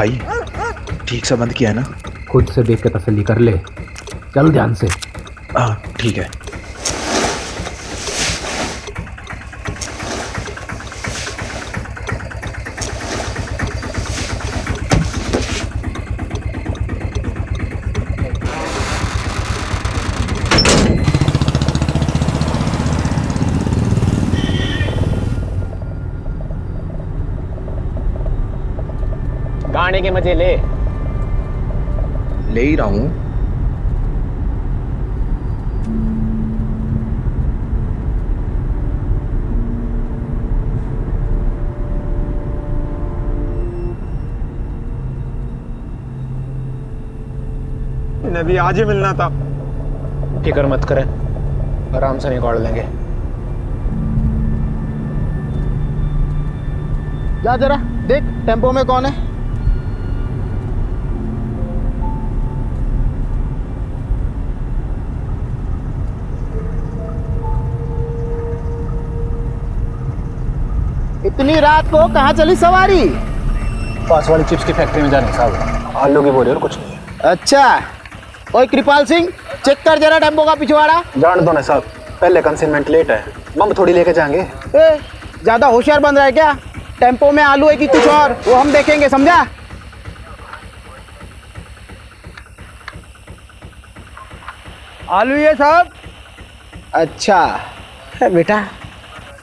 भाई ठीक से बंद किया है ना? खुद से देख के तसल्ली कर ले, चल ध्यान से। हाँ ठीक है। गाने के मजे ले ही रहा हूँ। इन्हें भी आज ही मिलना था। फिक्र मत करें, आराम से निकाल लेंगे। जा जरा देख टेम्पो में कौन है। इतनी रात को कहाँ चली सवारी? पास वाली चिप्स की फैक्ट्री में जाने साहब। आलू की बोरी और कुछ नहीं। अच्छा, ओए कृपाल सिंह, चेक कर जरा टेम्पो का पिछवाड़ा। जान दो ना साहब, पहले कंसाइनमेंट लेट है, मम थोड़ी लेके जाएंगे। ज्यादा होशियार बन रहा है क्या? टेम्पो में आलू है कि कुछ और, वो हम देखेंगे, समझा? आलू ये साहब। अच्छा बेटा,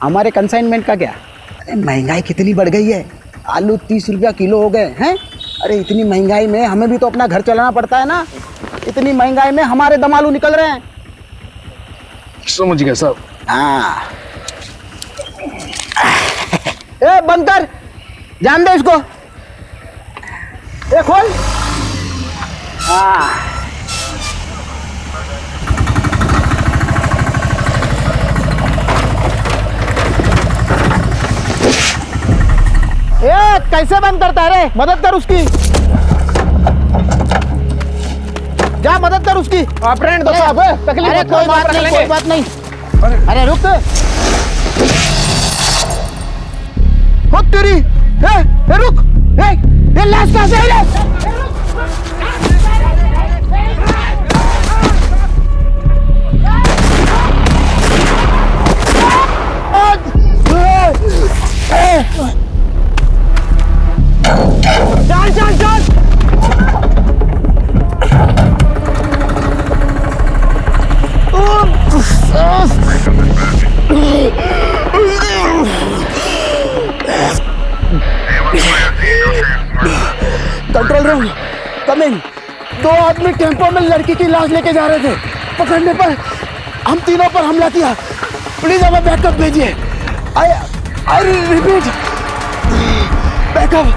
हमारे कंसाइनमेंट का क्या? अरे महंगाई कितनी बढ़ गई है, आलू 30 रुपया किलो हो गए हैं। अरे इतनी महंगाई में हमें भी तो अपना घर चलाना पड़ता है ना। इतनी महंगाई में हमारे दम आलू निकल रहे हैं। समझ गया साहब। हाँ ए बंद कर, जान दे इसको। ए खोल। हाँ ए कैसे बंद करता है रे? मदद कर उसकी, जा मदद कर उसकी। आप रहने दो साहब, तकलीफ अरे मत कोई करो, बात रख नहीं, लेंगे। कोई बात नहीं। अरे रुक हो तेरी। ए रुक, ए लाश कहाँ से आई रे? चल चल चल। कंट्रोल रूम कम इन। 2 आदमी टेम्पो में लड़की की लाश लेके जा रहे थे, पकड़ने पर हम तीनों पर हमला किया। प्लीज हमें बैकअप भेजिए। I repeat, backup.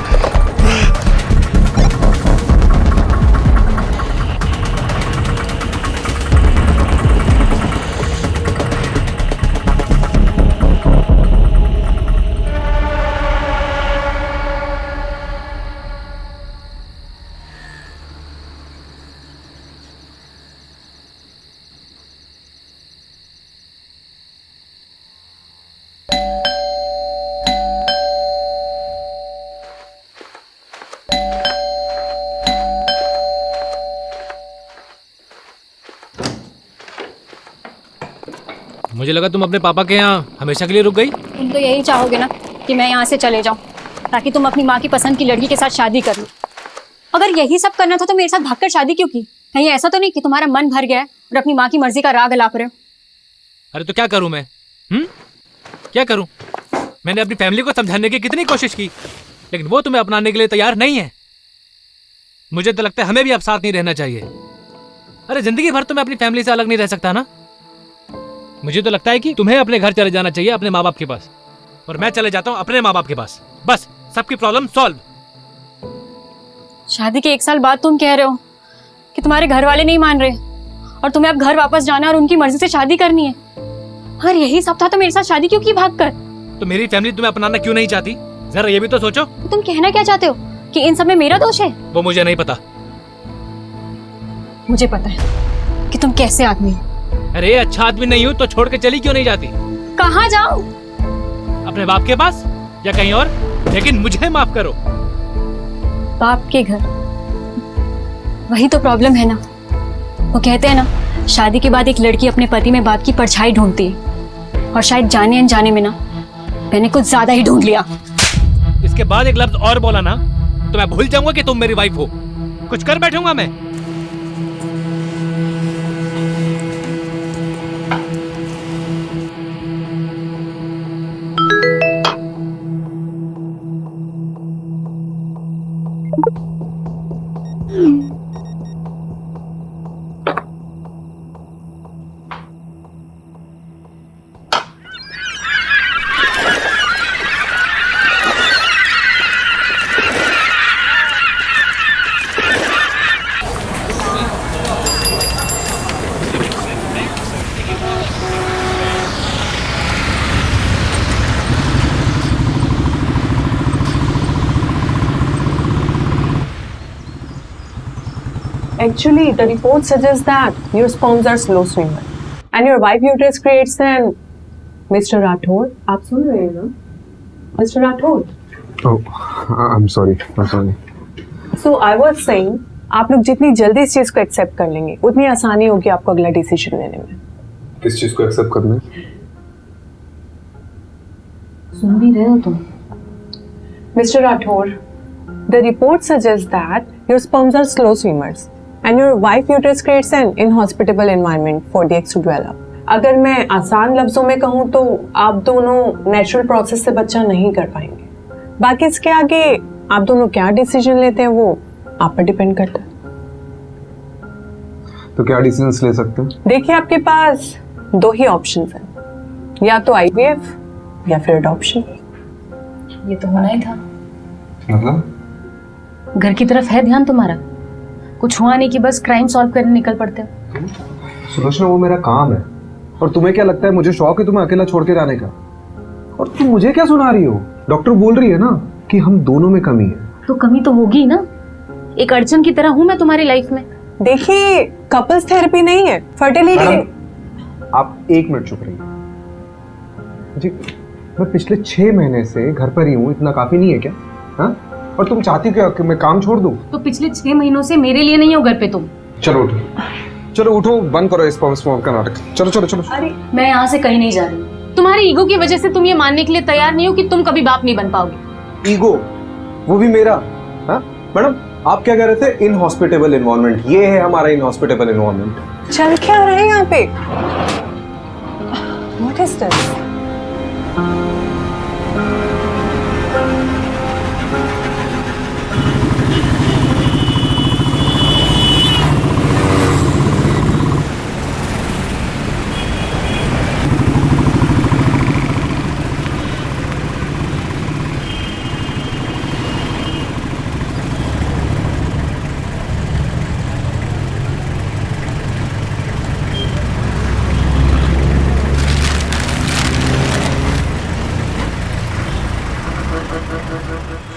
मुझे लगा तुम अपने पापा के यहाँ हमेशा के लिए रुक गई। तुम तो यही चाहोगे ना कि मैं यहाँ से चले जाऊँ, ताकि तुम अपनी माँ की पसंद की लड़की के साथ शादी कर लो। अगर यही सब करना था तो मेरे साथ भागकर शादी क्यों की? कहीं ऐसा तो नहीं कि तुम्हारा मन भर गया है और अपनी माँ की मर्जी का राग अलाप रहे हो? अरे तो क्या करूँ मैं? क्या करूँ? मैंने अपनी फैमिली को समझाने की कितनी कोशिश की, लेकिन वो तुम्हें अपनाने के लिए तैयार नहीं है। मुझे तो लगता है हमें भी अब साथ नहीं रहना चाहिए। अरे जिंदगी भर तो मैं अपनी फैमिली से अलग नहीं रह सकता ना। मुझे तो लगता है कि तुम्हें अपने घर चले जाना चाहिए, अपने माँ बाप के पास, और मैं चले जाता हूँ अपने माँ बाप के पास। बस सबकी प्रॉब्लम सॉल्व। शादी के 1 साल बाद तुम कह रहे हो कि तुम्हारे घर वाले नहीं मान रहे और तुम्हें अब घर वापस जाना और उनकी मर्जी से शादी करनी है। अगर यही सब था तो मेरे साथ शादी क्यों की भाग कर? तो मेरी फैमिली तुम्हें अपनाना क्यों नहीं चाहती? जरा ये भी तो सोचो। तो तुम कहना क्या चाहते हो कि इन सब में मेरा दोष है? वो मुझे नहीं पता। मुझे पता है कि तुम कैसे आदमी हो। अरे अच्छा आदमी नहीं हूँ तो छोड़ के चली क्यों नहीं जाती? कहाँ जाऊँ? अपने बाप के पास या कहीं और, लेकिन मुझे माफ करो। बाप के घर। वही तो प्रॉब्लम है ना। वो कहते हैं ना, शादी के बाद एक लड़की अपने पति में बाप की परछाई ढूंढती है, और शायद जाने अनजाने में ना मैंने कुछ ज्यादा ही ढूंढ लिया। इसके बाद एक लफ्ज और बोला ना तो मैं भूल जाऊंगा कि तुम मेरी वाइफ हो। कुछ कर बैठूंगा मैं। Actually, the report suggests that your sperms are slow swimmer and your wife uterus creates an Mr. Rathod. आप सुन रहे हैं ना? Mr. Rathod. Oh, I'm sorry. So I was saying, आप लोग जितनी जल्दी इस चीज को एक्सेप्ट कर लेंगे उतनी आसानी होगी आपको अगला डिसीजन लेने में। किस चीज को एक्सेप्ट करना है? सुन भी रहे हो तुम? Mr. Rathod, the report suggests that your sperms are slow swimmers. And your wife uterus creates an inhospitable environment for the eggs to develop. अगर मैं आसान लफ्जों में कहूँ तो आप दोनों नेचुरल प्रोसेस से बच्चा नहीं कर पाएंगे। बाकी इसके आगे आप दोनों क्या डिसीजन लेते हैं वो आप पर डिपेंड करता है। तो क्या डिसीजंस ले सकते हैं? देखिए, आपके पास दो ही ऑप्शंस हैं, या तो IVF या फिर अडॉप्शन। ये तो होना ही था। मतलब घर की तरफ है ध्यान तुम्हारा, कुछ हुआ नहीं कि बस क्राइम सॉल्व करने निकल पड़ते हो। सुलोचना, वो मेरा काम है। और तुम्हें क्या लगता है मुझे शौक है तुम्हें अकेला छोड़ के जाने का? और तुम मुझे क्या सुना रही हो? डॉक्टर बोल रही है ना कि हम दोनों में कमी है। तो कमी तो होगी ना, एक अड़चन की तरह हूं मैं तुम्हारी लाइफ में। देखिए, कपल्स थेरेपी नहीं है, फर्टिलिटी। आप एक मिनट चुप रहिए जी। मैं पिछले 6 महीने से घर पर ही हूँ, इतना काफी नहीं है क्या? हाँ? और तुम चाहती हो क्या कि मैं काम छोड़ दूं? तो पिछले 6 महीनों से मेरे लिए नहीं हो घर पे तुम। चलो उठो, बंद करो इस स्पॉम का नाटक। चलो। अरे मैं यहाँ से कहीं नहीं जा रही। तुम्हारी ईगो की वजह से तुम ये मानने के लिए तैयार नहीं हो कि तुम कभी बाप नहीं बन पाओगे। ईगो? वो भी मेरा? हाँ मैडम, आप क्या कह रहे थे? Inhospitable environment. ये है हमारा इनहॉस्पिटेबल एनवायरनमेंट। चल क्या रहा है यहाँ पे? What is this?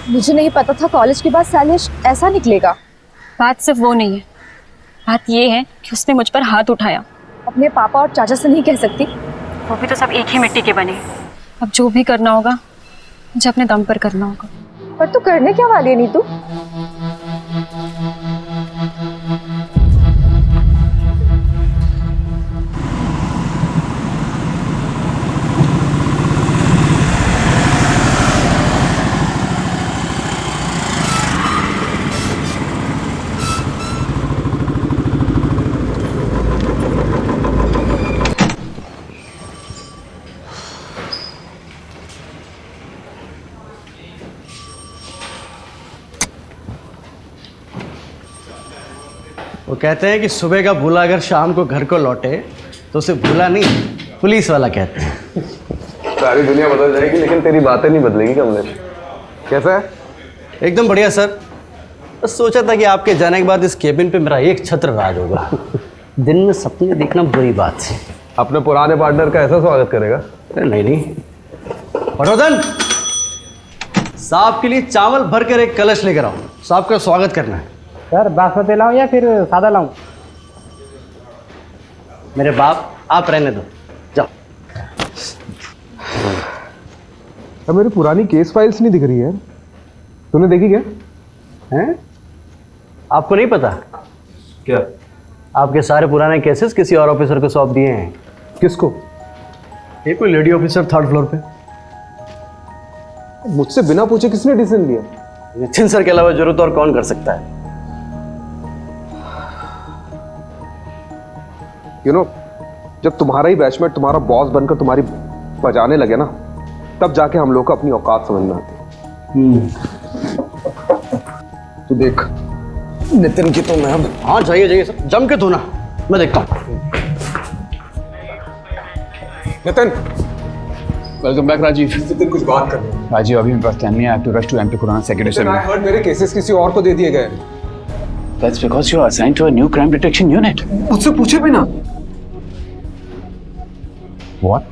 मुझे नहीं पता था कॉलेज के बाद शैलेश ऐसा निकलेगा। बात सिर्फ वो नहीं है, बात ये है कि उसने मुझ पर हाथ उठाया। अपने पापा और चाचा से नहीं कह सकती? वो भी तो सब एक ही मिट्टी के बने। अब जो भी करना होगा मुझे अपने दम पर करना होगा। पर तू करने क्या वाली है नीतू? वो कहते हैं कि सुबह का भूला अगर शाम को घर को लौटे तो उसे भूला नहीं, पुलिस वाला कहते हैं। सारी दुनिया बदल जाएगी लेकिन तेरी बातें नहीं बदलेगी कमलेश। कैसा है? एकदम बढ़िया सर। बस सोचा था कि आपके जाने के बाद इस केबिन पे मेरा एक छत्र राज होगा। दिन में सपने देखना बुरी बात है। अपने पुराने पार्टनर का ऐसा स्वागत करेगा? नहीं। पटवर्धन, साहब के लिए चावल भर कर एक कलश लेकर आओ, साहब का स्वागत करना है। सर बासमती लाऊं या फिर सादा लाऊं? मेरे बाप, आप रहने दो, जाओ। अब मेरी पुरानी केस फाइल्स नहीं दिख रही है, तूने देखी क्या? हैं? आपको नहीं पता क्या? आपके सारे पुराने केसेस किसी और ऑफिसर को सौंप दिए हैं। किसको? एक कोई लेडी ऑफिसर 3rd फ्लोर पे। मुझसे बिना पूछे किसने डिसीजन लिया? नितिन सर के अलावा जरूरत और कौन कर सकता है? जब तुम्हारा ही बैचमेट तुम्हारा बॉस बनकर तुम्हारी बजाने लगे ना, तब जाके हम लोग को अपनी औकात समझ में आती है। तू देख नितिन की तो मैं अब। हाँ जाइए जाइए सर, जम के धोना, मैं देखता हूँ। Nitin, welcome back Rajiv. नितिन कुछ बात कर रहे हैं। राजीव अभी मेरे पास टाइम नहीं है। I have to rush to MP Khurana secretary I heard मेरे केसेस किसी और को दे दिए गए। That's because you are assigned to a new crime detection unit. मुझसे पूछे भी ना। What?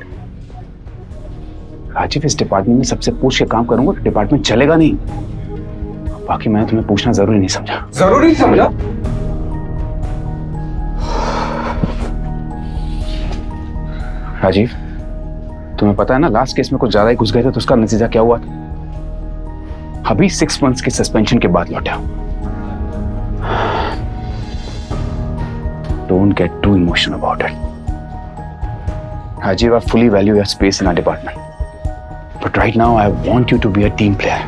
राजीव, इस डिपार्टमेंट में सबसे पूछ के काम करूंगा तो डिपार्टमेंट चलेगा नहीं। बाकी मैंने तुम्हें पूछना जरूरी नहीं समझा। जरूरी नहीं समझा? राजीव, तुम्हें पता है ना, लास्ट केस में कुछ ज्यादा ही घुस गए थे तो उसका नतीजा क्या हुआ था? अभी 6 months की सस्पेंशन के बाद लौटा। Don't get too emotional about it. Rajiv, I fully value your space in our department. But right now, I want you to be a team player.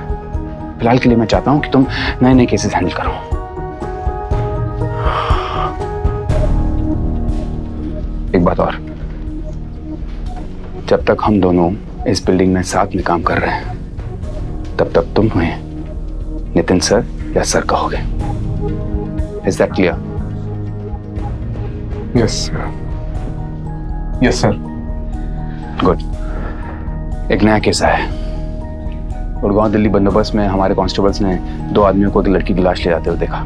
फिलहाल के लिए मैं चाहता हूं कि तुम नए नए केसेस हैंडल करो। एक बात और, जब तक हम दोनों इस बिल्डिंग में साथ में काम कर रहे हैं, तब तक तुम हमें नितिन सर या सर कहोगे। Is that clear? Yes, sir. Yes, sir. Good. एक नया केस आया है। गुड़गांव दिल्ली बंदोबस्त में हमारे कांस्टेबल्स ने 2 आदमियों को एक लड़की की लाश ले जाते हुए देखा।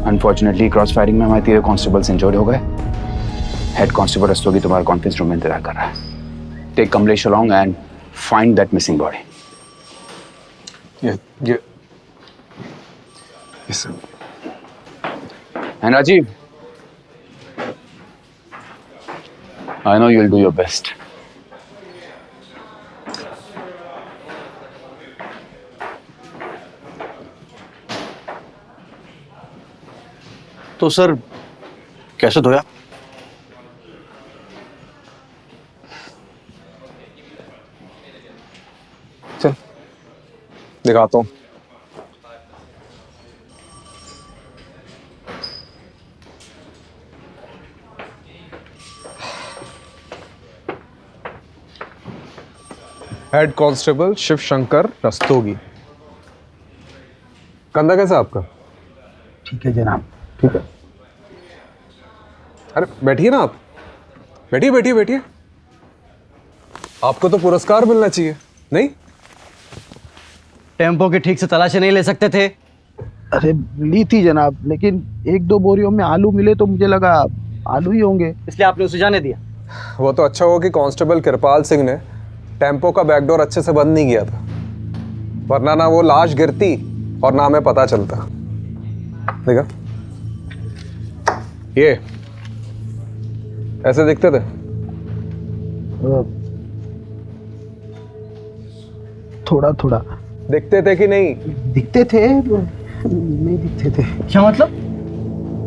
अनफॉर्चुनेटली क्रॉस फायरिंग में हमारे 3 कांस्टेबल्स इंजर्ड हो गए। हेड कांस्टेबल रस्तोगी तुम्हारे कॉन्फ्रेंस रूम में इंतजार कर रहा है। Take Kamlesh along and find that missing body. Yes, sir. And Rajiv, I know you'll do your best. तो सर कैसे धोया? चल दिखाता हूँ। Head constable Shiv Shankar Rastogi. कंधा कैसा आपका? ठीक है जनाब। ठीक है। अरे बैठिए ना आप। बैठिए बैठिए बैठिए। आपको तो पुरस्कार मिलना चाहिए, नहीं? टेम्पो की ठीक से तलाशी नहीं ले सकते थे? अरे ली थी जनाब, लेकिन 1-2 बोरियों में आलू मिले तो मुझे लगा आलू ही होंगे, इसलिए आपने उसे जाने दिया। वो तो अच्छा हुआ कि कांस्टेबल कृपाल सिंह ने टेम्पो का बैकडोर अच्छे से बंद नहीं किया था, वरना ना वो लाश गिरती और ना हमें पता चलता। देखा, ये ऐसे दिखते थे। थोड़ा थोड़ा दिखते थे कि नहीं? दिखते थे, नहीं दिखते थे। क्या मतलब?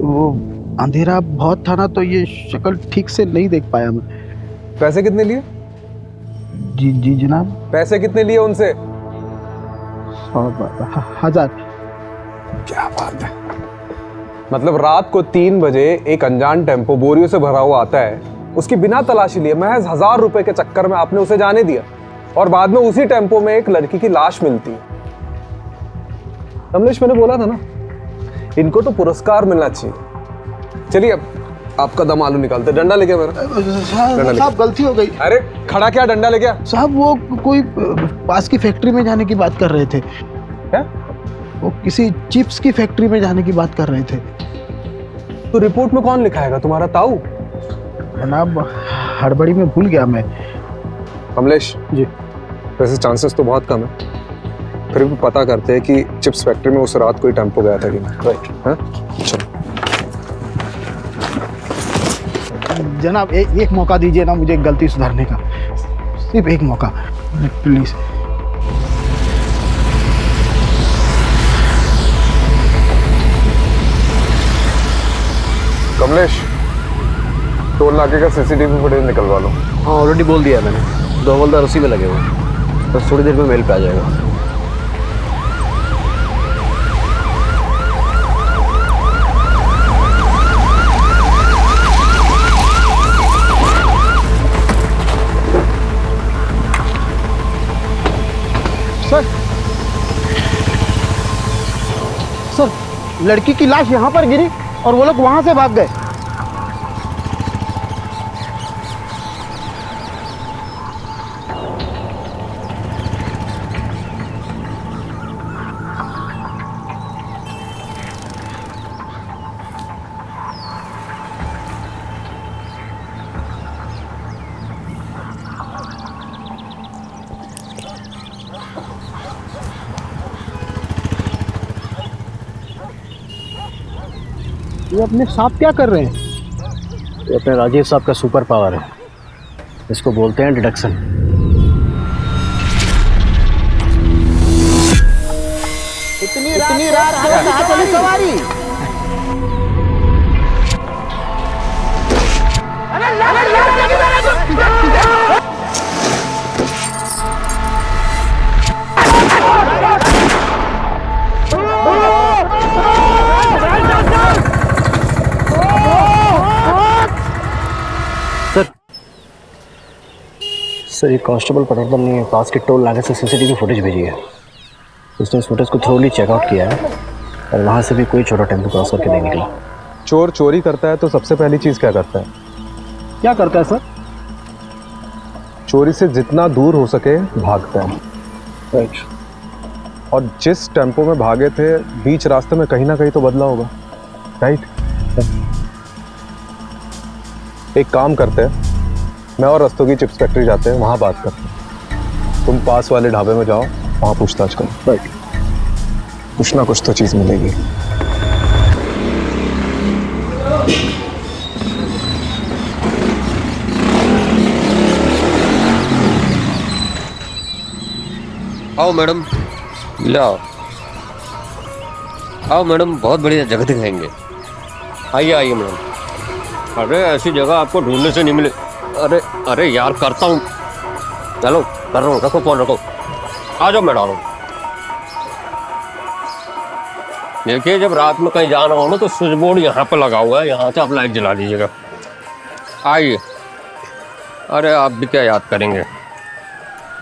वो अंधेरा बहुत था ना, तो ये शक्ल ठीक से नहीं देख पाया मैं। पैसे कितने लिए? जी जी जनाब। पैसे कितने लिए उनसे? 1000। क्या बात है। मतलब रात को 3 बजे एक अनजान टेम्पो बोरियों से भरा हुआ आता है, उसकी बिना तलाशी लिए महज 1000 रुपए के चक्कर में आपने उसे जाने दिया, और बाद में उसी टेम्पो में एक लड़की की लाश मिलती है। कमलेश, मैंने बोला था ना, इनको तो पुरस्कार मिलना चाहिए। चलिए अब आपका दम आलू निकालते। डंडा लेके मेरा। साहब गलती हो गई। अरे खड़ा क्या, डंडा ले गया? साहब वो कोई पास की फैक्ट्री में जाने की बात कर रहे थे। क्या? वो किसी चिप्स की फैक्ट्री में जाने की बात कर रहे थे। तो रिपोर्ट में कौन लिखाएगा, तुम्हारा ताऊ? जनाब हड़बड़ी में भूल गया मैं। कमलेश जी, वैसे चांसेस तो बहुत कम है, फिर भी पता करते हैं कि चिप्स फैक्ट्री में उस रात कोई टेम्पो गया था कि नहीं। राइट। हाँ चलो जनाब, एक मौका दीजिए ना मुझे गलती सुधारने का, सिर्फ एक मौका प्लीज। कमलेश, टोल नाके का सीसीटीवी फुटेज निकलवा लो। हाँ ऑलरेडी बोल दिया है मैंने, 2 हवलदार उसी में लगे हुए हैं, बस थोड़ी देर में मेल पे आ जाएगा। सर, लड़की की लाश यहाँ पर गिरी और वो लोग वहां से भाग गए। ये अपने सांप क्या कर रहे हैं? ये अपने राजीव साहब का सुपर पावर है, इसको बोलते हैं डिडक्शन। इतनी रात को कहाँ चली सवारी? सर ये कांस्टेबल पटवर्धन ने पास के टोल नाके से सीसीटीवी फुटेज भेजी है। उसने इस फुटेज को थ्रोली चेकआउट किया है और वहाँ से भी कोई छोटा टेम्पो क्रॉस करके नहीं निकला। चोर चोरी करता है तो सबसे पहली चीज क्या करता है? क्या करता है सर? चोरी से जितना दूर हो सके भागता है। राइट। और जिस टेम्पो में भागे थे बीच रास्ते में कहीं ना कहीं तो बदला होगा, राइट? एक काम करते हैं, मैं और रस्तोगी चिप्स फैक्ट्री जाते हैं, वहाँ बात करते हैं। तुम पास वाले ढाबे में जाओ, वहाँ पूछताछ करो। राइट। कुछ ना कुछ तो चीज़ मिलेगी। आओ मैडम, ले आओ। आओ मैडम, बहुत बढ़िया जगह दिखाएंगे। आइए आइए मैडम। अरे ऐसी जगह आपको ढूंढने से नहीं मिले। अरे अरे यार, करता हूँ, चलो कर रहा हूँ, रखो फोन रखो, आ जाओ मैं डालूँ। देखिए जब रात में कहीं जाना हो ना तो स्विच बोर्ड यहाँ पर लगा हुआ है, यहाँ से आप लाइट जला दीजिएगा। आइए। अरे आप भी क्या याद करेंगे,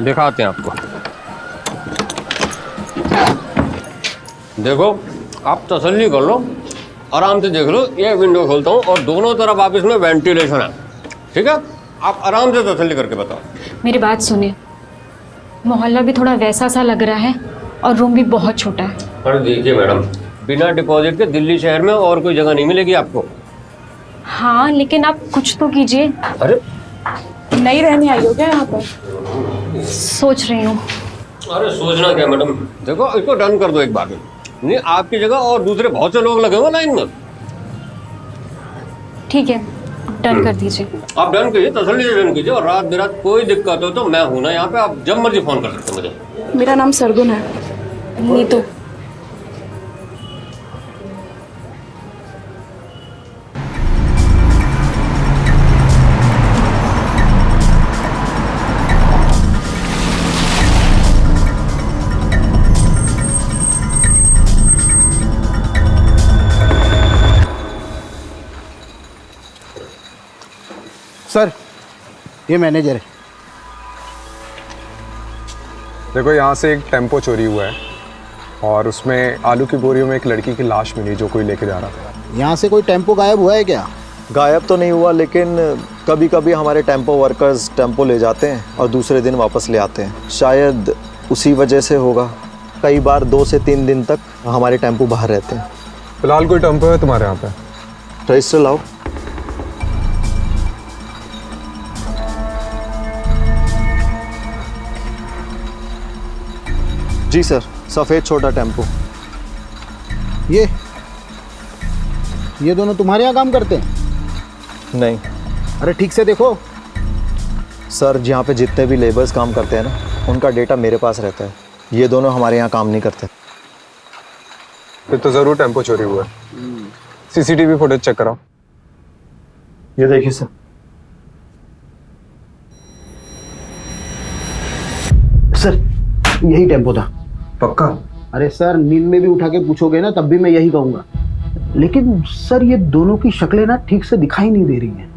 दिखाते हैं आपको। देखो आप तसल्ली कर लो, आराम से देख लो। ये विंडो खोलता हूँ और दोनों तरफ आप इसमें वेंटिलेशन है, ठीक है? आप आराम से तसल्ली करके बताओ। मेरी बात सुनिए, मोहल्ला भी थोड़ा वैसा सा लग रहा है और रूम भी बहुत छोटा है। अरे देखिए मैडम, बिना डिपॉजिट के दिल्ली शहर में और कोई जगह नहीं मिलेगी आपको। हाँ लेकिन आप कुछ तो कीजिए। अरे नहीं रहने आई हो क्या यहाँ पर? सोच रही हूँ। अरे सोचना क्या मैडम, देखो इसको डन कर दो एक बार में। नहीं आपकी जगह और दूसरे बहुत से लोग लगे हुए लाइन में। ठीक है, डन कर दीजिए। आप डन कीजिए, तसल्ली से डन कीजिए। और रात बिरात कोई दिक्कत हो तो मैं हूं ना यहाँ पे, आप जब मर्जी फोन कर सकते हैं मुझे। मेरा नाम सरगुन है। नीतू। सर ये मैनेजर है। देखो यहाँ से एक टेम्पो चोरी हुआ है और उसमें आलू की बोरियों में एक लड़की की लाश मिली जो कोई लेके जा रहा था। यहाँ से कोई टेम्पो गायब हुआ है क्या? गायब तो नहीं हुआ, लेकिन कभी कभी हमारे टेम्पो वर्कर्स टेम्पो ले जाते हैं और दूसरे दिन वापस ले आते हैं। शायद उसी वजह से होगा। कई बार 2 से 3 दिन तक हमारे टेम्पो बाहर रहते हैं। फिलहाल कोई टेम्पो है तुम्हारे यहाँ पे? रजिस्टर लाओ। जी सर, सफ़ेद छोटा टेम्पो। ये दोनों तुम्हारे यहाँ काम करते हैं? नहीं। अरे ठीक से देखो। सर जहाँ पे जितने भी लेबर्स काम करते हैं ना, उनका डेटा मेरे पास रहता है। ये दोनों हमारे यहाँ काम नहीं करते। फिर तो ज़रूर टेम्पो चोरी हुआ है। सीसीटीवी फुटेज चेक कराओ। ये देखिए सर। सर यही टेम्पो था। पक्का? अरे सर, नींद में भी उठा के पूछोगे ना तब भी मैं यही कहूंगा। लेकिन सर ये दोनों की शक्लें ना ठीक से दिखाई नहीं दे रही हैं।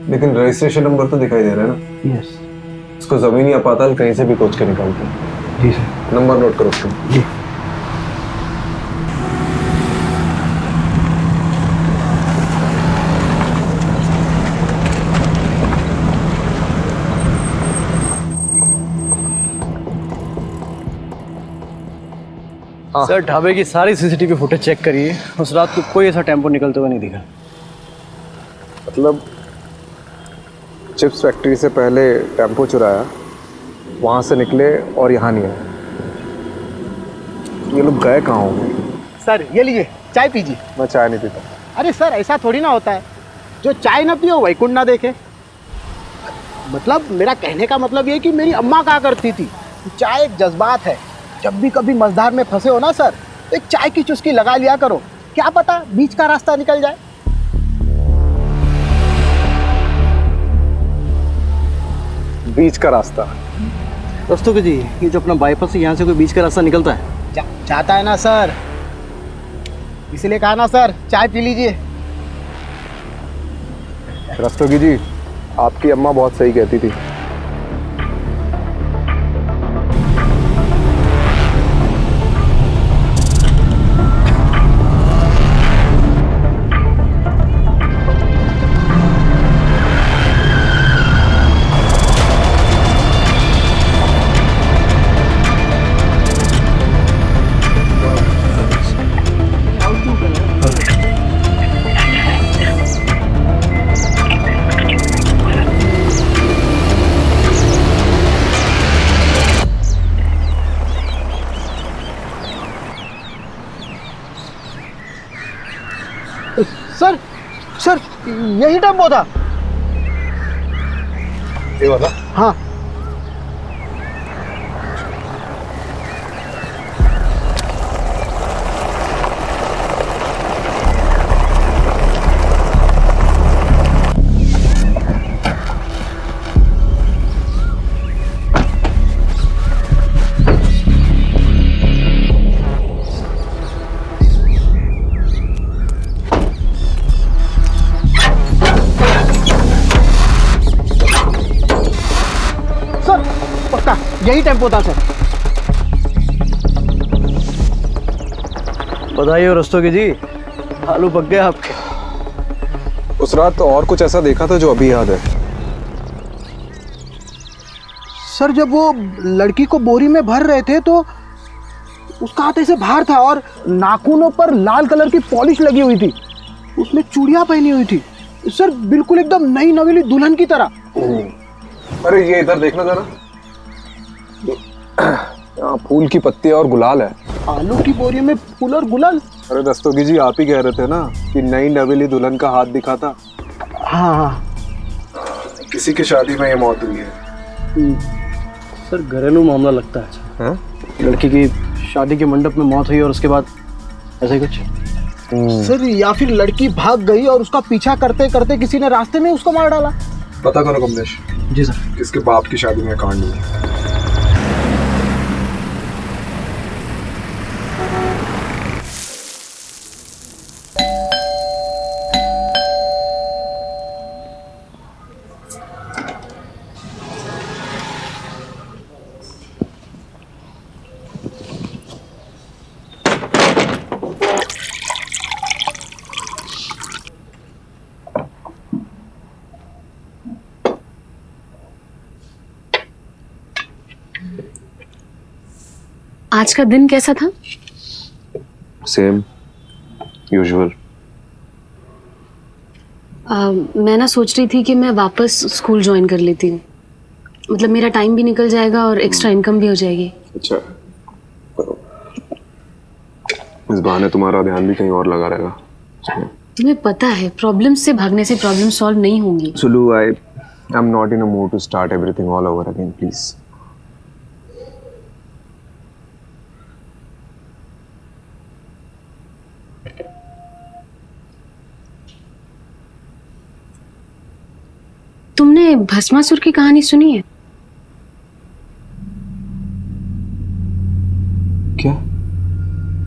लेकिन रजिस्ट्रेशन नंबर तो दिखाई दे रहा है ना? यस। इसको जमीनी अपाताल कहीं से भी खोज के निकालते हैं। जी सर। नंबर नोट करो उसका। जी। सर ढाबे की सारी सीसीटीवी फुटेज चेक करिए, उस रात को कोई ऐसा टेम्पो निकलते हुए नहीं दिखा। मतलब चिप्स फैक्ट्री से पहले टेम्पो चुराया, वहां से निकले और यहाँ नहीं आए। ये लोग गए कहाँ होंगे? सर ये लीजिए, चाय पीजिए। मैं चाय नहीं पीता। अरे सर ऐसा थोड़ी ना होता है, जो चाय ना पियो वैकुंठ ना देखे। मतलब मेरा कहने का मतलब ये कि मेरी अम्मा कहा करती थी, चाय एक जज्बात है। जब भी कभी मझधार में फंसे हो ना सर, तो एक चाय की चुस्की लगा लिया करो, क्या पता बीच का रास्ता निकल जाए। बीच का रास्ता? रस्तोगी जी, ये जो अपना बाईपास है यहाँ से कोई बीच का रास्ता निकलता है? चाहता है ना सर, इसलिए कहा ना सर, चाय पी लीजिए। रस्तोगी जी, आपकी अम्मा बहुत सही कहती थी। सर सर यही टेम्पो था। ये वाला? हाँ। यही टेम्पो था सर। बधाई हो रस्तोगी जी, आलू पक गए आपके। उस रात तो और कुछ ऐसा देखा था जो अभी याद है? सर जब वो लड़की को बोरी में भर रहे थे तो उसका हाथ ऐसे बाहर था और नाखूनों पर लाल कलर की पॉलिश लगी हुई थी, उसने चूड़ियां पहनी हुई थी सर, बिल्कुल एकदम नई नवेली दुल्हन की तरह। अरे ये इधर देखना जरा, यहाँ फूल की पत्तियां और गुलाल है। आलू की बोरी में फूल और गुलाल? अरे दस्तोगी जी, आप ही कह रहे थे ना कि नई नवेली दुल्हन का हाथ दिखा था। हाँ हाँ, किसी की शादी में ये मौत हुई है। सर घरेलू मामला लगता है। हाँ? लड़की की शादी के मंडप में मौत हुई और उसके बाद ऐसा ही कुछ। सर या फिर लड़की भाग गई और उसका पीछा करते करते किसी ने रास्ते में उसको मार डाला। पता करो कमलेश। जी सर। किसके बाप की शादी में कांड हुई। आज का दिन कैसा था? Same usual. मैं ना सोच रही थी कि मैं वापस स्कूल ज्वाइन कर लेती हूँ, मतलब मेरा टाइम भी निकल जाएगा और एक्स्ट्रा इनकम भी हो जाएगी। अच्छा करो, इस बहाने तुम्हारा ध्यान भी कहीं और लगा रहेगा। तुम्हें पता है प्रॉब्लम से भागने से प्रॉब्लम सॉल्व नहीं होंगी। Sulu, I am not in a mood to start everything all over again, please. आपने भस्मासुर की कहानी सुनी है? क्या?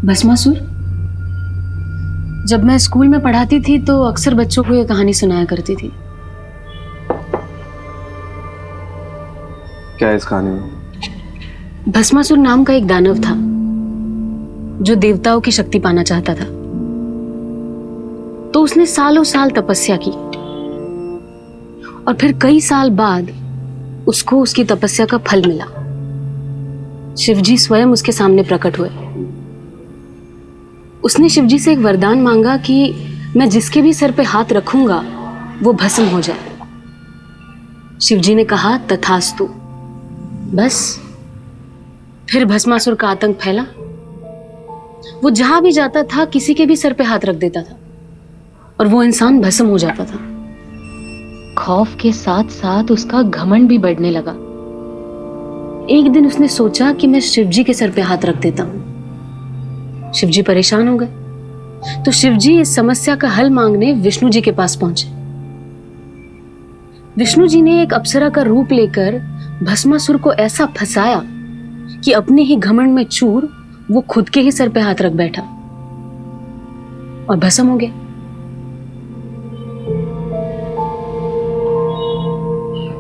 भस्मासुर? जब मैं स्कूल में पढ़ाती थी तो अक्सर बच्चों को ये कहानी सुनाया करती थी। क्या है इस कहानी में? भस्मासुर नाम का एक दानव था जो देवताओं की शक्ति पाना चाहता था। तो उसने सालों साल तपस्या की और फिर कई साल बाद उसको उसकी तपस्या का फल मिला। शिवजी स्वयं उसके सामने प्रकट हुए। उसने शिवजी से एक वरदान मांगा कि मैं जिसके भी सर पे हाथ रखूंगा वो भस्म हो जाए। शिवजी ने कहा तथास्तु। बस फिर भस्मासुर का आतंक फैला। वो जहां भी जाता था किसी के भी सर पे हाथ रख देता था और वो इंसान भस्म हो जाता था। खौफ के साथ साथ उसका घमंड भी बढ़ने लगा। एक दिन उसने सोचा कि मैं शिवजी के सर पे हाथ रख देता हूं। शिवजी परेशान हो गए तो शिवजी इस समस्या का हल मांगने विष्णु जी के पास पहुंचे। विष्णु जी ने एक अप्सरा का रूप लेकर भस्मासुर को ऐसा फंसाया कि अपने ही घमंड में चूर वो खुद के ही सर पे हाथ रख बैठा और भस्म हो गया।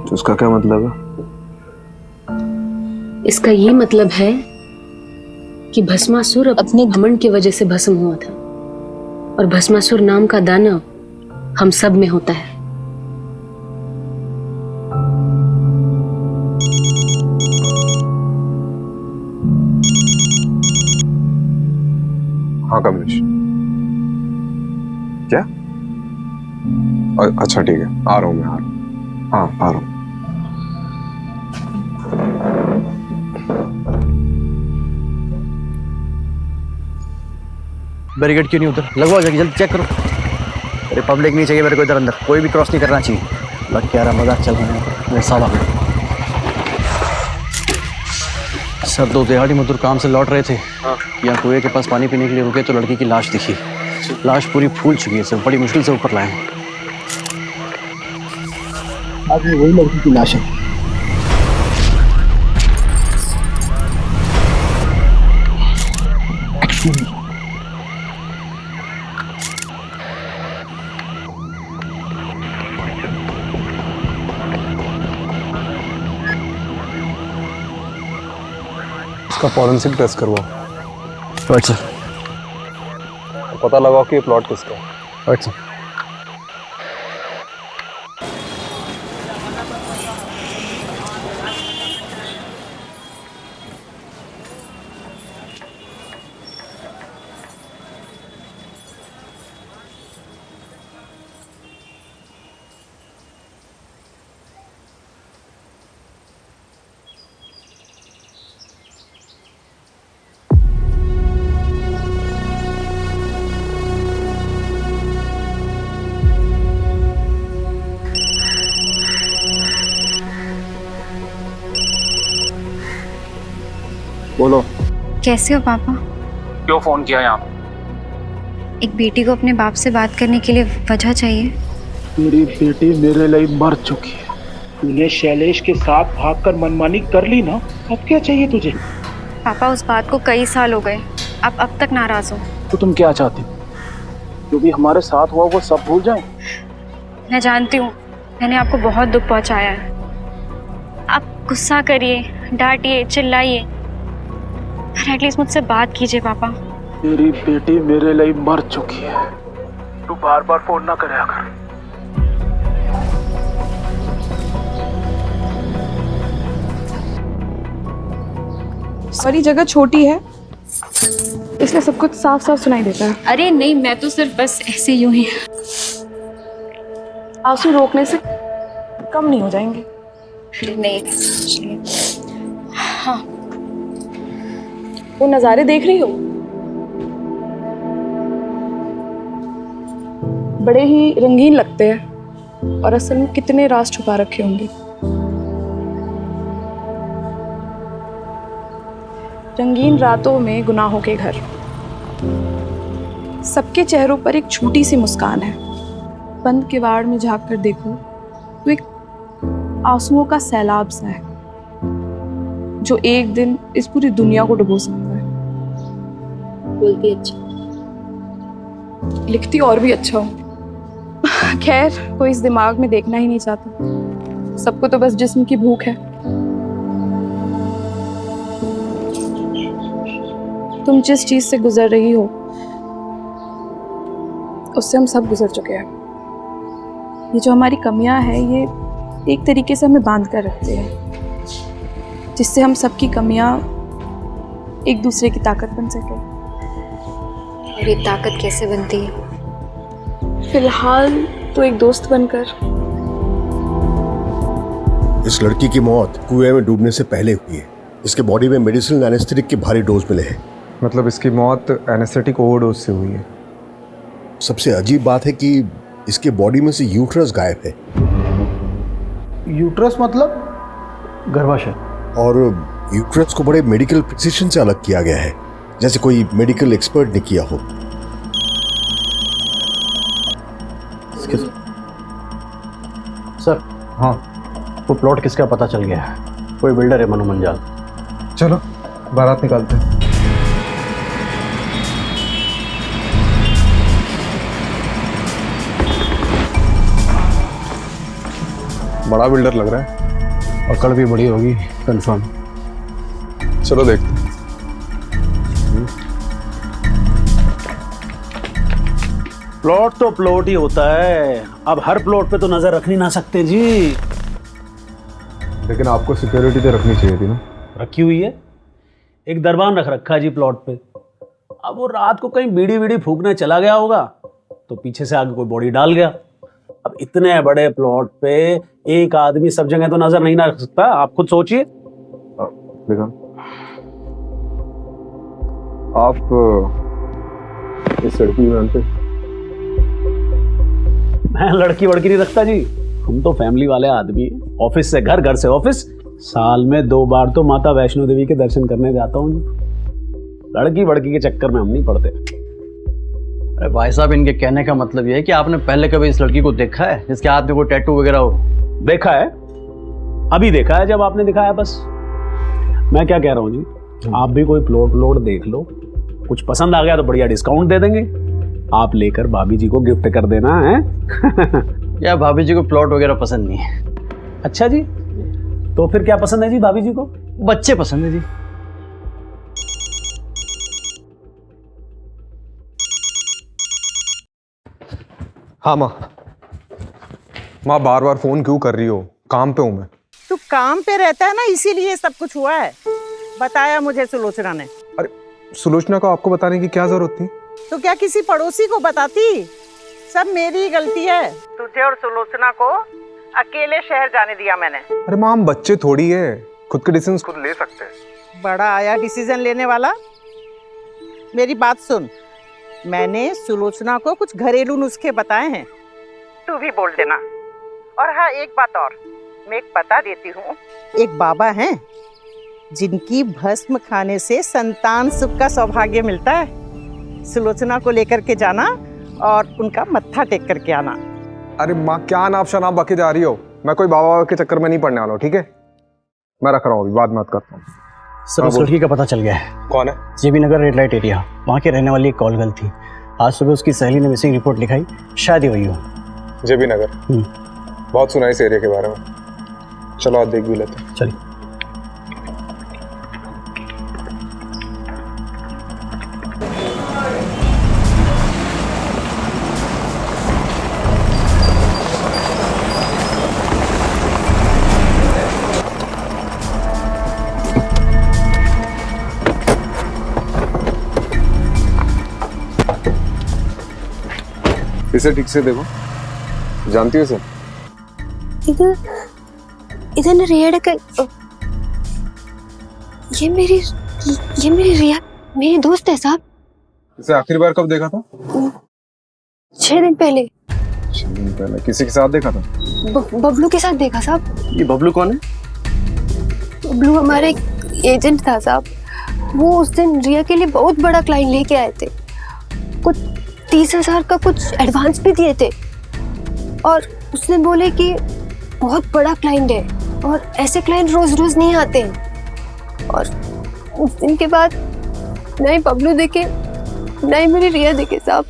तो उसका क्या मतलब है? इसका ये मतलब है कि भस्मासुर अपने घमंड की वजह से भस्म हुआ था और भस्मासुर नाम का दानव हम सब में होता है। हाँ कमलेश, क्या? अच्छा ठीक है, आ रहा हूँ मैं, आ रहा हूँ। हाँ आ रहा हूँ। बैरिकेड क्यों नहीं उधर लगवाओ, जाके जल्दी चेक करो। अरे पब्लिक नहीं चाहिए मेरे को इधर, अंदर कोई भी क्रॉस नहीं करना चाहिए। लग क्या रहा मजाक चल रहा है मेरे साथ। सर 2 दिहाड़ी मजदूर काम से लौट रहे थे, यहाँ कुएं के पास पानी पीने के लिए रुके तो लड़की की लाश दिखी। लाश पूरी फूल चुकी है सर, बड़ी मुश्किल से ऊपर लाए। आज वही लड़की की लाश है। इसका फॉरेंसिक टेस्ट करवाओ। Right sir. पता लगाओ कि ये प्लॉट किसका है। Right sir. बोलो। कैसे हो पापा? क्यों फोन किया यहाँ? एक बेटी को अपने बाप से बात करने के लिए वजह चाहिए। मेरी बेटी मेरे लिए मर चुकी है। तूने शैलेश के साथ भागकर मनमानी कर ली ना, अब क्या चाहिए तुझे? पापा उस बात को कई साल हो गए, आप अब तक नाराज हो। तो तुम क्या चाहती हो? जो भी हमारे साथ हुआ वो सब भूल जाएं? मैं जानती हूँ मैंने आपको बहुत दुख पहुँचाया है। आप गुस्सा करिए, डांटिए, चिल्लाइए, पर एटलीस्ट मुझसे बात कीजिए पापा। मेरी बेटी मेरे लिए मर चुकी है, तू बार बार फोन ना करे कर। सॉरी, जगह छोटी है इसलिए सब कुछ साफ साफ सुनाई देता है। अरे नहीं, मैं तो सिर्फ बस ऐसे यूं ही। आंसू रोकने से कम नहीं हो जाएंगे। नहीं, हाँ। वो नज़ारे देख रही हो? बड़े ही रंगीन लगते हैं और असल में कितने राज छुपा रखे होंगे। रंगीन रातों में गुनाहों के घर, सबके चेहरों पर एक छोटी सी मुस्कान है। बंद किवाड़ में झांक कर देखो तो एक आंसुओं का सैलाब सा है जो एक दिन इस पूरी दुनिया को डुबो सकता है। बोलती अच्छा, लिखती और भी अच्छा हो। खैर, कोई इस दिमाग में देखना ही नहीं चाहता। सबको तो बस जिस्म की भूख है। तुम जिस चीज से गुजर रही हो उससे हम सब गुजर चुके हैं। ये जो हमारी कमियां हैं ये एक तरीके से हमें बांध कर रखते हैं, जिससे हम सबकी कमियां एक दूसरे की ताकत बन सके। और ये ताकत कैसे बनती है? फिलहाल तो एक दोस्त बनकर। इस लड़की की मौत कुएं में डूबने से पहले हुई है। इसके बॉडी में मेडिसिनल एनेस्थेटिक के भारी डोज मिले हैं। मतलब इसकी मौत एनेस्थेटिक ओवरडोज से हुई है। सबसे अजीब बात है कि इसके बॉडी में से यूट्रस गायब है। यूट्रस मतलब? गर्भाशय। और यूट्रस को बड़े मेडिकल प्रिसिशन से अलग किया गया है, जैसे कोई मेडिकल एक्सपर्ट ने किया हो। सर, हाँ, वो प्लॉट किसका पता चल गया है। कोई बिल्डर है, मनु मंजाल। चलो बारात निकालते हैं। बड़ा बिल्डर लग रहा है। अकड़ भी बड़ी होगी, कंफर्म। चलो देखते हैं। प्लॉट तो प्लॉट ही होता है। अब हर प्लॉट पे तो नजर रख नहीं ना सकते जी। लेकिन आपको सिक्योरिटी तो रखनी चाहिए थी ना। रखी हुई है, एक दरबान रख रखा है जी प्लॉट पे। अब वो रात को कहीं बीड़ी बीड़ी फूकने चला गया होगा तो पीछे से आगे कोई बॉडी डाल गया। अब इतने बड़े प्लॉट पे एक आदमी सब जगह तो नजर नहीं ना रख सकता। आप खुद सोचिए। आप इस लड़की को जानते? मैं लड़की वड़की नहीं रखता जी। हम तो फैमिली वाले आदमी हैं। ऑफिस से घर, घर से ऑफिस। साल में 2 बार तो माता वैष्णो देवी के दर्शन करने जाता हूँ जी। लड़की वड़की के चक्कर में हम नहीं पड़ते। अरे भाई साहब, इनके कहने का मतलब ये है कि आपने पहले कभी इस लड़की को देखा है जिसके हाथ में कोई टैटू वगैरह हो? देखा है, अभी देखा है जब आपने दिखाया। बस मैं क्या कह रहा हूँ जी, आप भी कोई प्लॉट देख लो, कुछ पसंद आ गया तो बढ़िया डिस्काउंट दे देंगे। आप लेकर भाभी जी को गिफ्ट कर देना है। या भाभी जी को प्लॉट वगैरह पसंद नहीं है। अच्छा जी, तो फिर क्या पसंद है जी भाभी जी को? बच्चे पसंद है जी। हाँ माँ बार बार फोन क्यों कर रही हो? काम पे हूँ मैं। तू काम पे रहता है ना, इसीलिए सब कुछ हुआ है। बताया मुझे सुलोचना ने। अरे सुलोचना को आपको बताने की क्या जरूरत थी? तो क्या किसी पड़ोसी को बताती? सब मेरी गलती है। तुझे और सुलोचना को अकेले शहर जाने दिया मैंने। अरे माँ, हम बच्चे थोड़ी है, खुद के डिसीजन खुद ले सकते हैं। बड़ा आया डिसीजन लेने वाला। मेरी बात सुन, मैंने सुलोचना को कुछ घरेलू नुस्खे बताए हैं, तू भी बोल देना। और हाँ, एक बात और मैं बता देती हूँ। एक बाबा हैं जिनकी भस्म खाने से संतान सुख का सौभाग्य मिलता है। सुलोचना को लेकर के जाना और उनका मत्था टेक करके आना। अरे माँ, क्या नाप शनाप बके जा रही हो? मैं कोई बाबा के चक्कर में नहीं पड़ने वाला हूँ, ठीक है? मैं रख रहा हूँ, अभी बाद में बात करता हूँ। सर, उस लड़की का पता चल गया है। कौन है? जेबी नगर रेड लाइट एरिया, वहाँ के रहने वाली एक कॉल गर्ल थी। आज सुबह उसकी सहेली ने मिसिंग रिपोर्ट लिखाई, शायद ही वही हो। जेबी नगर? बहुत सुना है इस एरिया के बारे में। चलो आज देख भी लेते हैं। चलिए। इसे ठीक से देखो, जानती हो इसे? इधर ना रिया का, ये मेरी रिया, मेरी दोस्त है साहब। इसे आखिरी बार कब देखा था? 6 दिन पहले। 6 दिन पहले किसी के साथ देखा था? बबलू के साथ देखा साहब। ये बबलू कौन है? बबलू हमारे एजेंट था साहब। वो उस दिन रिया के लिए बहुत बड़ा क्लाइंट लेके आए थे। कुछ 30,000 का कुछ एडवांस भी दिए थे और उसने बोले कि बहुत बड़ा क्लाइंट है और ऐसे क्लाइंट रोज रोज नहीं आते हैं। और उस दिन के बाद नए बबलू देखे, नई मेरी रिया देखे साहब।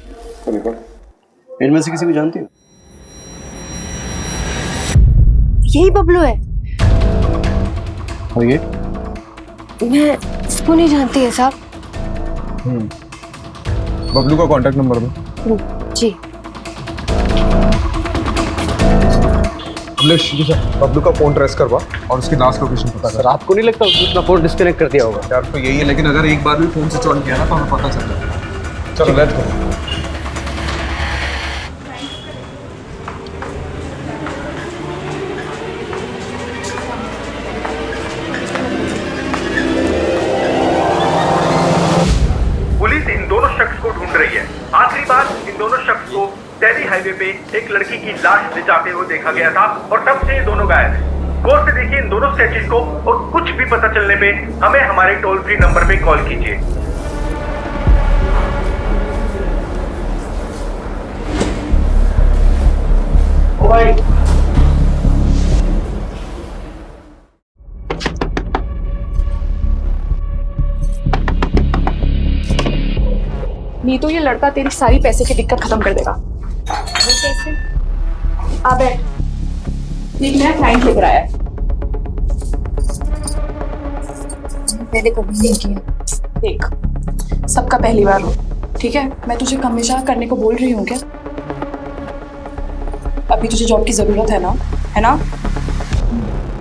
इनमें से किसी को जानती हो? यही बबलू है। और ये? मैं इसको नहीं जानती है साहब। बबलू का कांटेक्ट नंबर दो। जी जी सर, बबलू का फोन ट्रेस करवा और उसकी लास्ट लोकेशन पता कर। सर आपको नहीं लगता उसने अपना फोन डिस्कनेक्ट कर दिया होगा? यार तो यही है, लेकिन अगर एक बार भी फोन स्विच ऑन किया ना तो हमें पता चल जाएगा। चलो लेट्स गो। पुलिस इन दोनों शख्स को ढूंढ रही है। आखिरी बार इन दोनों शख्स को दिल्ली हाईवे पे एक लड़की की लाश ले जाते हुए देखा गया था और तब से ये दोनों गायब हैं। गौर से देखिए इन दोनों स्केचेस को और कुछ भी पता चलने पे हमें हमारे टोल फ्री नंबर पे कॉल कीजिए। ओ भाई, नहीं तो ये लड़का तेरी सारी पैसे की दिक्कत खत्म कर देगा। कैसे? आ बैठ, एक नया क्लाइंट लेकर आया है। मैंने कभी नहीं किया। देख, सबका पहली बार हो, ठीक है? मैं तुझे हमेशा करने को बोल रही हूँ क्या? अभी तुझे जॉब की जरूरत है ना?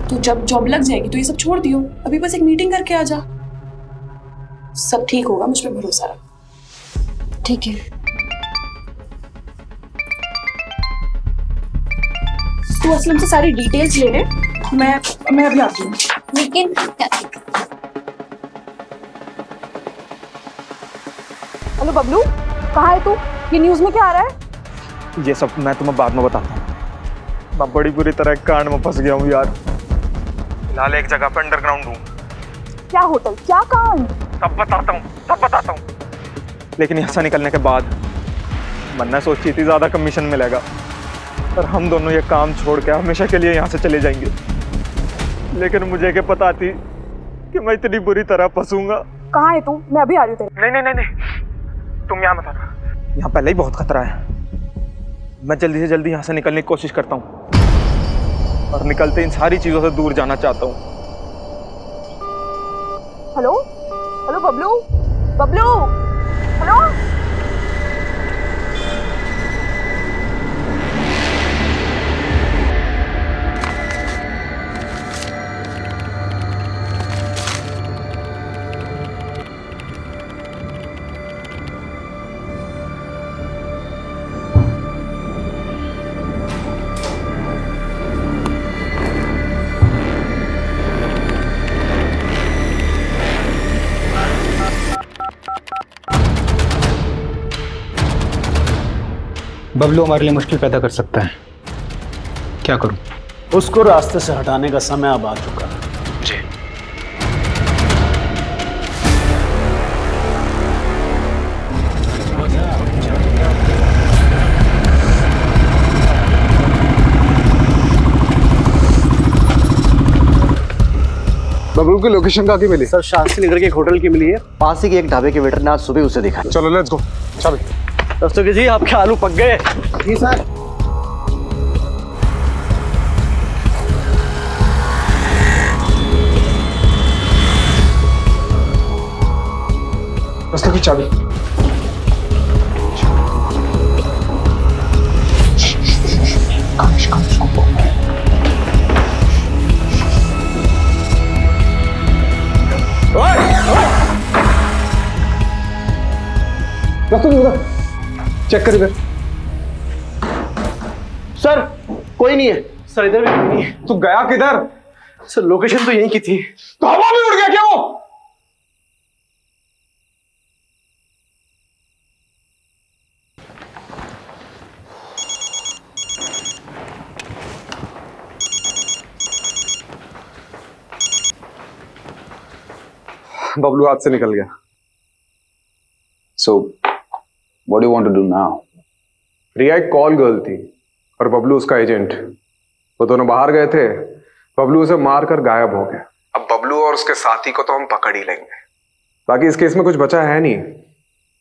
तो जब जॉब लग जाएगी तो ये सब छोड़ दियो। अभी बस एक मीटिंग करके आ जा, सब ठीक होगा, मुझ पर भरोसा रख। ठीक है। तू असलम से सारी डिटेल्स ले ले, मैं अभी आती हूँ। लेकिन हेलो बबलू, कहाँ है तू? ये न्यूज़ में क्या आ रहा है? ये सब मैं तुम्हें बाद में बताता हूँ। मैं बड़ी बुरी तरह कांड में फंस गया हूँ यार। फिलहाल एक जगह पे अंडरग्राउंड हूँ। क्या होटल, क्या कांड? सब बताता हूँ। लेकिन यहाँ से निकलने के बाद मन्ना सोची थी ज्यादा कमीशन मिलेगा, पर हम दोनों ये काम छोड़ के हमेशा के लिए यहाँ से चले जाएंगे। लेकिन मुझे क्या पता थी कि मैं इतनी बुरी तरह फंसूंगा। कहाँ है तू? मैं अभी आ रही हूँ तेरे। नहीं, तुम यहाँ मत आना। यहाँ पहले ही बहुत खतरा है। मैं जल्दी से जल्दी यहाँ से निकलने की कोशिश करता हूँ और निकलते इन सारी चीजों से दूर जाना चाहता हूँ। Hello Bablu, hello. बबलू हमारे लिए मुश्किल पैदा कर सकता है, क्या करूं? उसको रास्ते से हटाने का समय अब आ चुका है। जी। बबलू की लोकेशन कहाँ की मिली? सर शास्त्री नगर के एक होटल की मिली है, पास ही के एक ढाबे के वेटर ने आज सुबह उसे देखा। चलो लेट्स गो। चल दोस्तों जी, आपके आलू पक गए। जी सर। रास्ते की चाबी। चेक कर इधर। सर कोई नहीं है। सर इधर भी कोई नहीं है। तू गया किधर? सर लोकेशन तो यहीं की थी। तो हवा में उड़ गया क्या वो? बबलू हाथ से निकल गया। So, what do you want to do now? रिया एक कॉल गर्ल थी और बबलू उसका एजेंट। वो दोनों बाहर गए थे, बबलू उसे मारकर गायब हो गया। अब बबलू और उसके साथी को तो हम पकड़ ही लेंगे। बाकी इस केस में कुछ बचा है नहीं।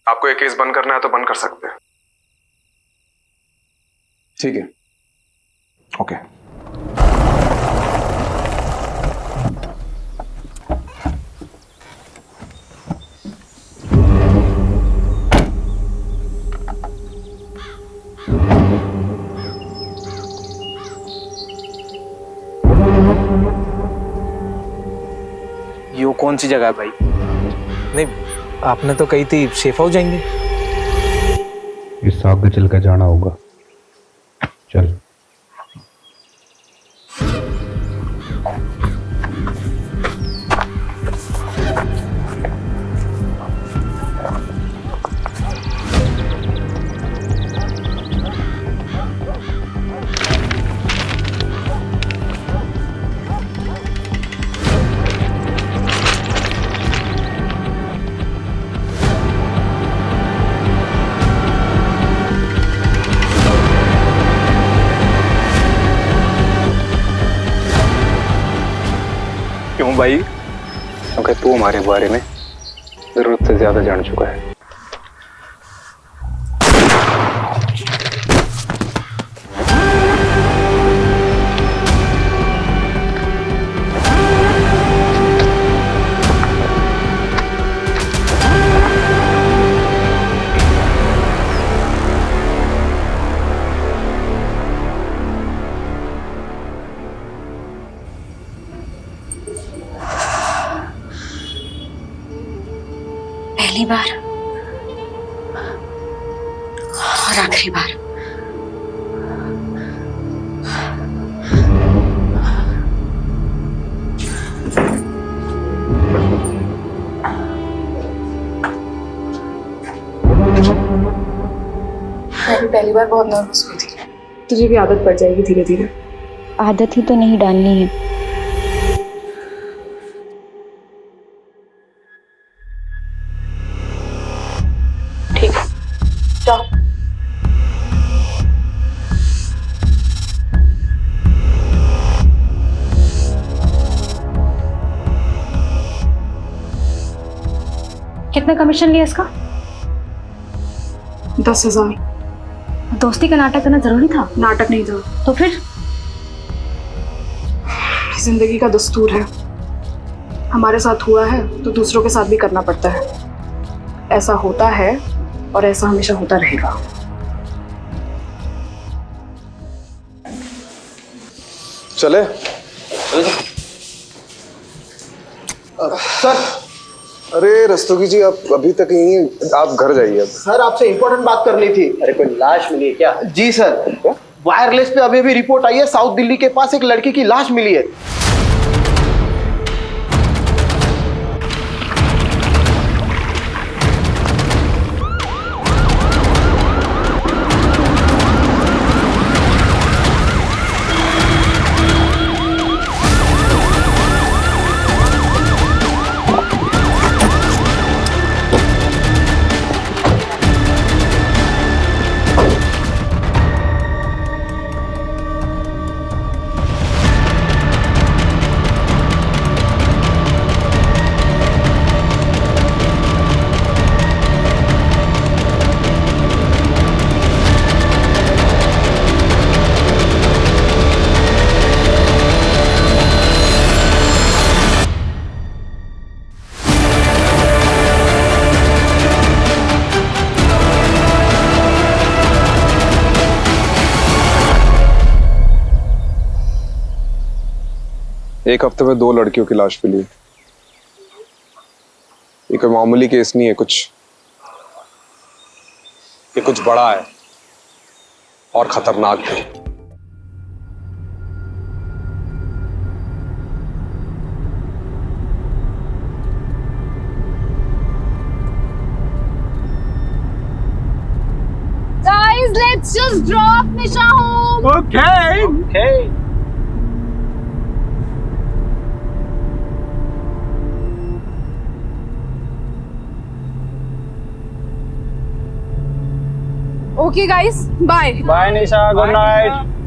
आपको ये केस बंद करना है तो बंद कर सकते हैं। ठीक है, ओके। ये कौन सी जगह है भाई? नहीं, आपने तो कही थी सेफ हाउस जाएंगे। इस आगे चल कर जाना होगा। चल। क्यों भाई? क्योंकि तू हमारे बारे में जरूरत से ज्यादा जान चुका है। पहली बार और आखिरी बार। मैं भी पहली बार बहुत नर्वस हुई थी। तुझे भी आदत पड़ जाएगी धीरे धीरे। आदत ही तो नहीं डालनी है। ठीक है, जाओ। कितना कमीशन लिया इसका? 10,000। दोस्ती का नाटक करना जरूरी था? नाटक नहीं था तो फिर? जिंदगी का दस्तूर है, हमारे साथ हुआ है तो दूसरों के साथ भी करना पड़ता है। ऐसा होता है और ऐसा हमेशा होता रहेगा। चले? सर, अरे रस्तोगी जी, आप अभी तक यहीं हैं, आप घर जाइए अब। सर आपसे इंपॉर्टेंट बात करनी थी। अरे कोई लाश मिली है क्या? जी सर, वायरलेस पे अभी अभी रिपोर्ट आई है, साउथ दिल्ली के पास एक लड़की की लाश मिली है। एक हफ्ते में 2 लड़कियों की लाश मिली। ये कोई मामूली केस नहीं है, ये कुछ बड़ा है और खतरनाक भी। Guys, let's just drop Nisha home. Okay. Okay guys, bye. Bye Nisha, good night.